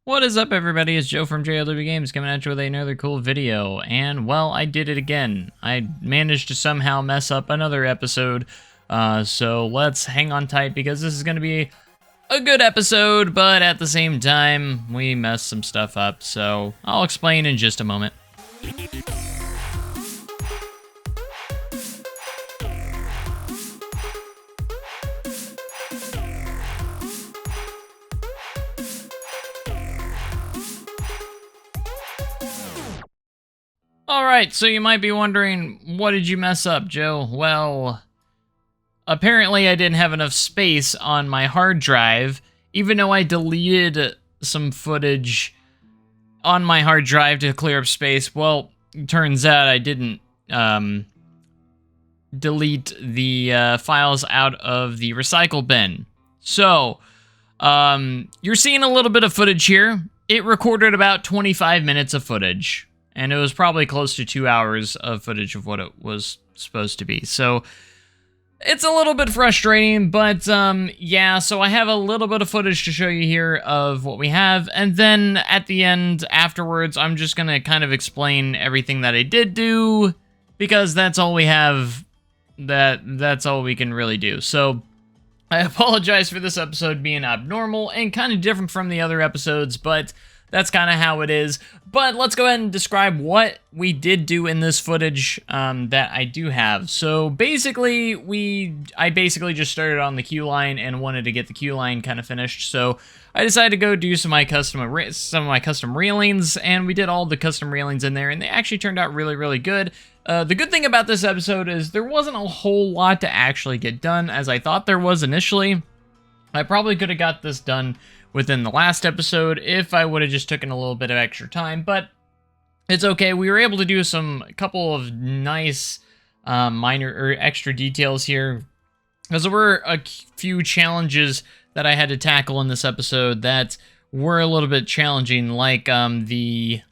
What is up, everybody? It's Joe from JLW Games coming at you with another cool video. And, well, I did it again. I managed to somehow mess up another episode. So let's hang on tight because this is going to be a good episode, but at the same time, we messed some stuff up. So I'll explain in just a moment. Alright, so you might be wondering, what did you mess up, Joe? Well, apparently I didn't have enough space on my hard drive, even though I deleted some footage on my hard drive to clear up space. Well, turns out I didn't delete the files out of the recycle bin. So, you're seeing a little bit of footage here. It recorded about 25 minutes of footage. And it was probably close to 2 hours of footage of what it was supposed to be. So it's a little bit frustrating, but yeah, so I have a little bit of footage to show you here of what we have. And then at the end, afterwards, I'm just going to kind of explain everything that I did do, because that's all we have, that's all we can really do. So I apologize for this episode being abnormal and kind of different from the other episodes, but that's kind of how it is. But let's go ahead and describe what we did do in this footage that I do have. So basically, I basically just started on the queue line and wanted to get the queue line kind of finished. So I decided to go do some of my custom railings, and we did all the custom railings in there, and they actually turned out really, really good. The good thing about this episode is there wasn't a whole lot to actually get done as I thought there was initially. I probably could have got this done within the last episode if I would have just taken a little bit of extra time, but it's okay. We were able to do a couple of nice minor or extra details here, because there were a few challenges that I had to tackle in this episode that were a little bit challenging, like the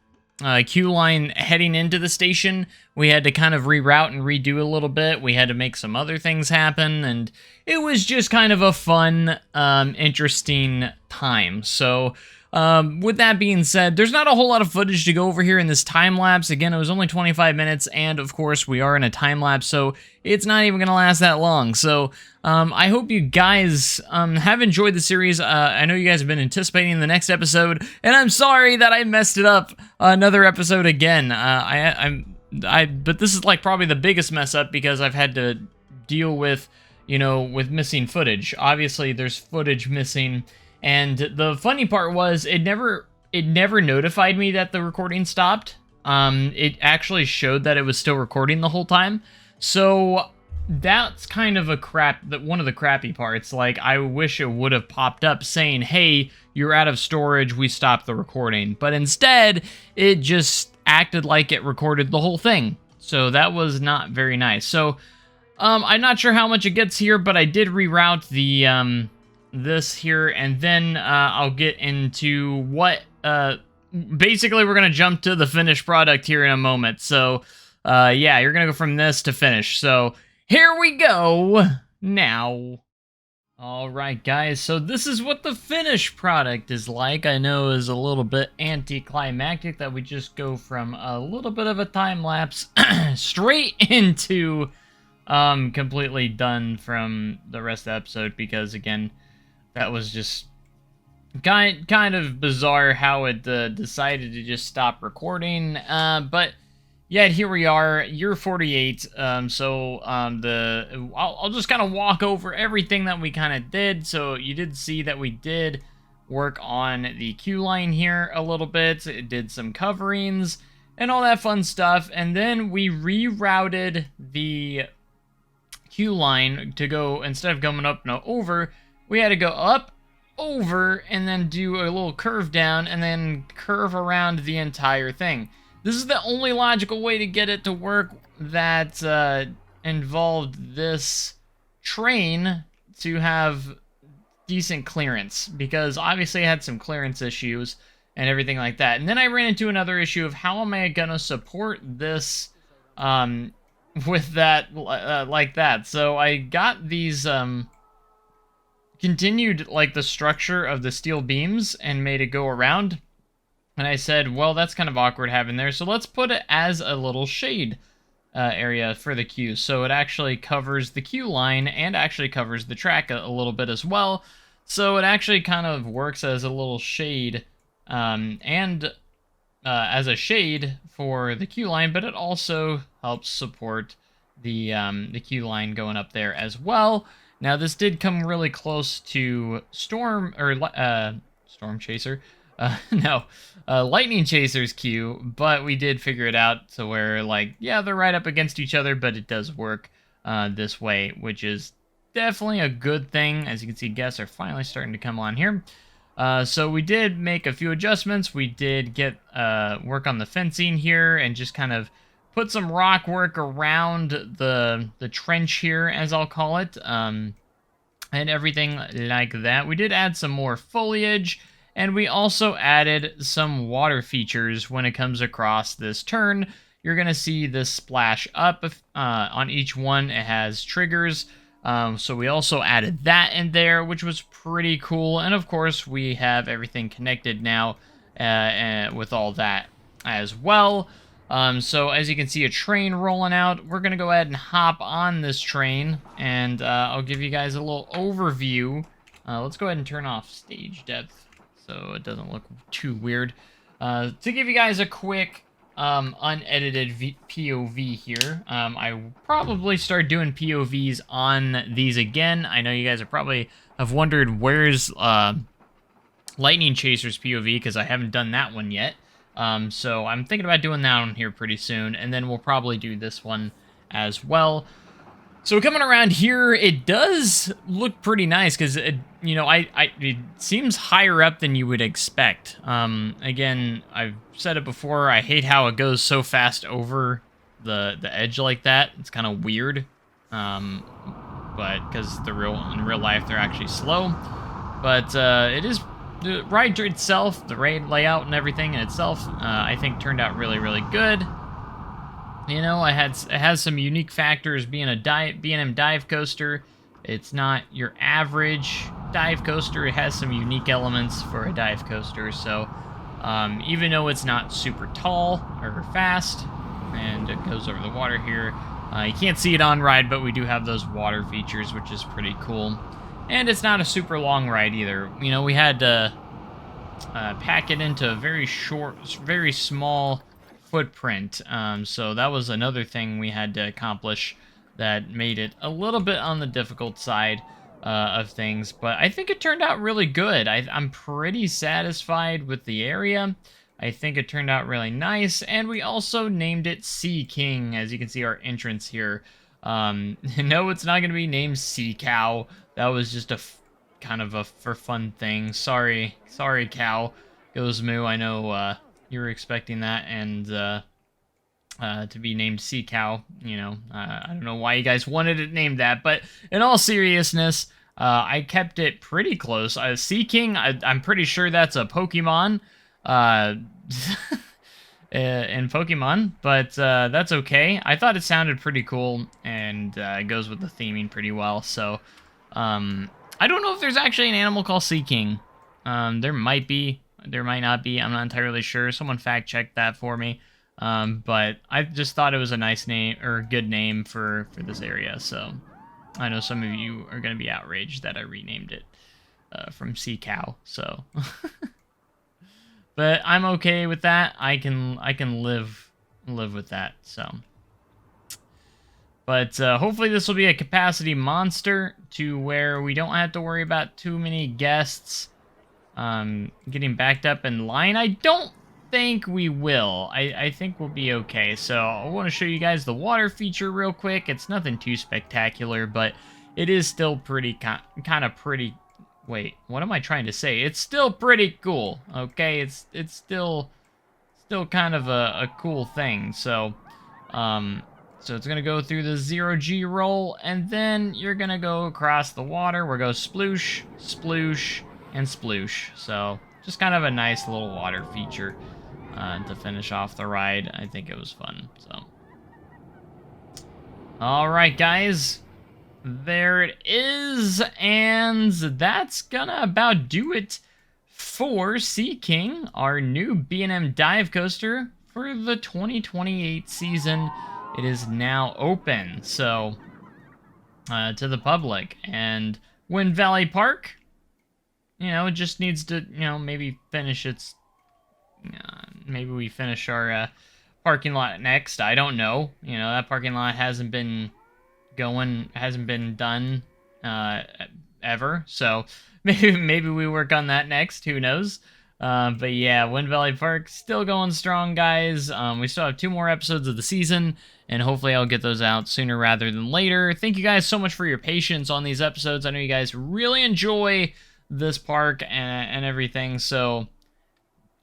queue line heading into the station. We had to kind of reroute and redo a little bit. We had to make some other things happen, and it was just kind of a fun, interesting time. So, with that being said, there's not a whole lot of footage to go over here in this time-lapse. Again, it was only 25 minutes, and of course, we are in a time-lapse, so it's not even going to last that long. So, I hope you guys have enjoyed the series. I know you guys have been anticipating the next episode, and I'm sorry that I messed it up another episode again. But this is like probably the biggest mess up because I've had to deal with, with missing footage. Obviously, there's footage missing, and the funny part was it never notified me that the recording stopped. It actually showed that it was still recording the whole time. So that's kind of one of the crappy parts. Like, I wish it would have popped up saying, "Hey, you're out of storage, we stopped the recording." But instead, it just acted like it recorded the whole thing. So that was not very nice. So I'm not sure how much it gets here, but I did reroute the this here, and then I'll get into what basically we're gonna jump to the finished product here in a moment. So yeah, you're gonna go from this to finish. So here we go now. Alright guys, so this is what the finished product is like. I know is a little bit anticlimactic that we just go from a little bit of a time-lapse straight into completely done from the rest of the episode, because again, that was just kind of bizarre how it decided to just stop recording, but yeah, here we are, year 48, I'll just kind of walk over everything that we kind of did. So you did see that we did work on the queue line here a little bit, it did some coverings, and all that fun stuff, and then we rerouted the queue line to go, instead of going up and over, we had to go up, over, and then do a little curve down, and then curve around the entire thing. This is the only logical way to get it to work that involved this train to have decent clearance, because obviously I had some clearance issues and everything like that. And then I ran into another issue of how am I going to support this with that like that. So I got these continued like the structure of the steel beams and made it go around. And I said, well, that's kind of awkward having there, so let's put it as a little shade area for the queue. So it actually covers the queue line and actually covers the track a little bit as well. So it actually kind of works as a little shade and as a shade for the queue line, but it also helps support the queue line going up there as well. Now this did come really close to Storm Chaser. No, Lightning Chaser's queue, but we did figure it out to where, like, yeah, they're right up against each other, but it does work this way, which is definitely a good thing. As you can see, guests are finally starting to come on here. So we did make a few adjustments. We did get work on the fencing here and just kind of put some rock work around the trench here, as I'll call it, and everything like that. We did add some more foliage, and we also added some water features when it comes across this turn. You're going to see this splash up on each one. It has triggers. So we also added that in there, which was pretty cool. And of course, we have everything connected now with all that as well. So as you can see a train rolling out, we're going to go ahead and hop on this train, and I'll give you guys a little overview. Let's go ahead and turn off stage depth so it doesn't look too weird. To give you guys a quick unedited POV here. I probably start doing POVs on these again. I know you guys are probably have wondered where's Lightning Chaser's POV, because I haven't done that one yet. So I'm thinking about doing that one here pretty soon, and then we'll probably do this one as well. So coming around here, it does look pretty nice because it seems higher up than you would expect. Again, I've said it before. I hate how it goes so fast over the edge like that. It's kind of weird, but because in real life they're actually slow. But it is the ride itself, the raid layout and everything in itself. I think turned out really, really good. You know, it has some unique factors being a B&M dive coaster. It's not your average dive coaster. It has some unique elements for a dive coaster. So even though it's not super tall or fast, and it goes over the water here, you can't see it on ride, but we do have those water features, which is pretty cool. And it's not a super long ride either. You know, we had to pack it into a very small footprint, so that was another thing we had to accomplish that made it a little bit on the difficult side of things, but I think it turned out really good. I'm pretty satisfied with the area. I think it turned out really nice, and we also named it Sea King, as you can see our entrance here. No, it's not going to be named Sea Cow. That was just a kind of a for fun thing. Sorry, Cow Goes Moo. I know you were expecting that, and to be named Sea Cow. You know, I don't know why you guys wanted it named that, but in all seriousness, I kept it pretty close. Sea King, I'm pretty sure that's a Pokemon in Pokemon, but that's okay. I thought it sounded pretty cool, and it goes with the theming pretty well. So I don't know if there's actually an animal called Sea King. There might be. There might not be. I'm not entirely sure. Someone fact checked that for me. But I just thought it was a nice name, or good name for this area. So I know some of you are going to be outraged that I renamed it from Sea Cow. So, but I'm okay with that. I can live with that. So, but hopefully this will be a capacity monster to where we don't have to worry about too many guests getting backed up in line. I don't think we will. I think we'll be okay. So I want to show you guys the water feature real quick. It's nothing too spectacular, but it is still pretty kind of pretty. Wait, what am I trying to say? It's still pretty cool. Okay, it's still kind of a cool thing. So so it's gonna go through the 0G roll, and then you're gonna go across the water. We'll go sploosh, sploosh, and sploosh. So just kind of a nice little water feature to finish off the ride. I think it was fun. So all right, guys, there it is, and that's gonna about do it for Sea King, our new B&M dive coaster for the 2028 season. It is now open, so to the public. And Wind Valley Park, you know, it just needs to, you know, maybe finish its, maybe we finish our parking lot next. I don't know. You know, that parking lot hasn't been done ever. So maybe we work on that next. Who knows? But yeah, Wind Valley Park still going strong, guys. We still have 2 more episodes of the season, and hopefully I'll get those out sooner rather than later. Thank you guys so much for your patience on these episodes. I know you guys really enjoy this park and everything, so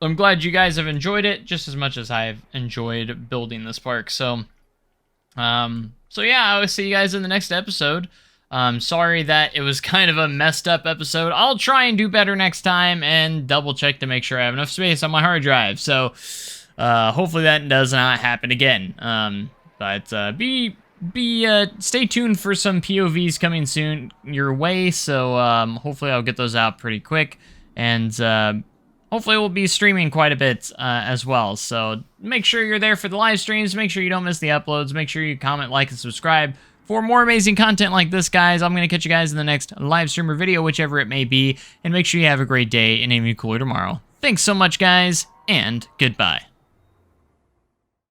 I'm glad you guys have enjoyed it just as much as I've enjoyed building this park. So yeah, I will see you guys in the next episode. Sorry that it was kind of a messed up episode. I'll try and do better next time and double check to make sure I have enough space on my hard drive. So hopefully that does not happen again. But stay tuned for some POVs coming soon your way. So hopefully I'll get those out pretty quick, and hopefully we'll be streaming quite a bit as well. So make sure you're there for the live streams. Make sure you don't miss the uploads. Make sure you comment, like, and subscribe for more amazing content like this, guys. I'm going to catch you guys in the next live stream or video, whichever it may be. And make sure you have a great day and even cooler tomorrow. Thanks so much, guys, and goodbye.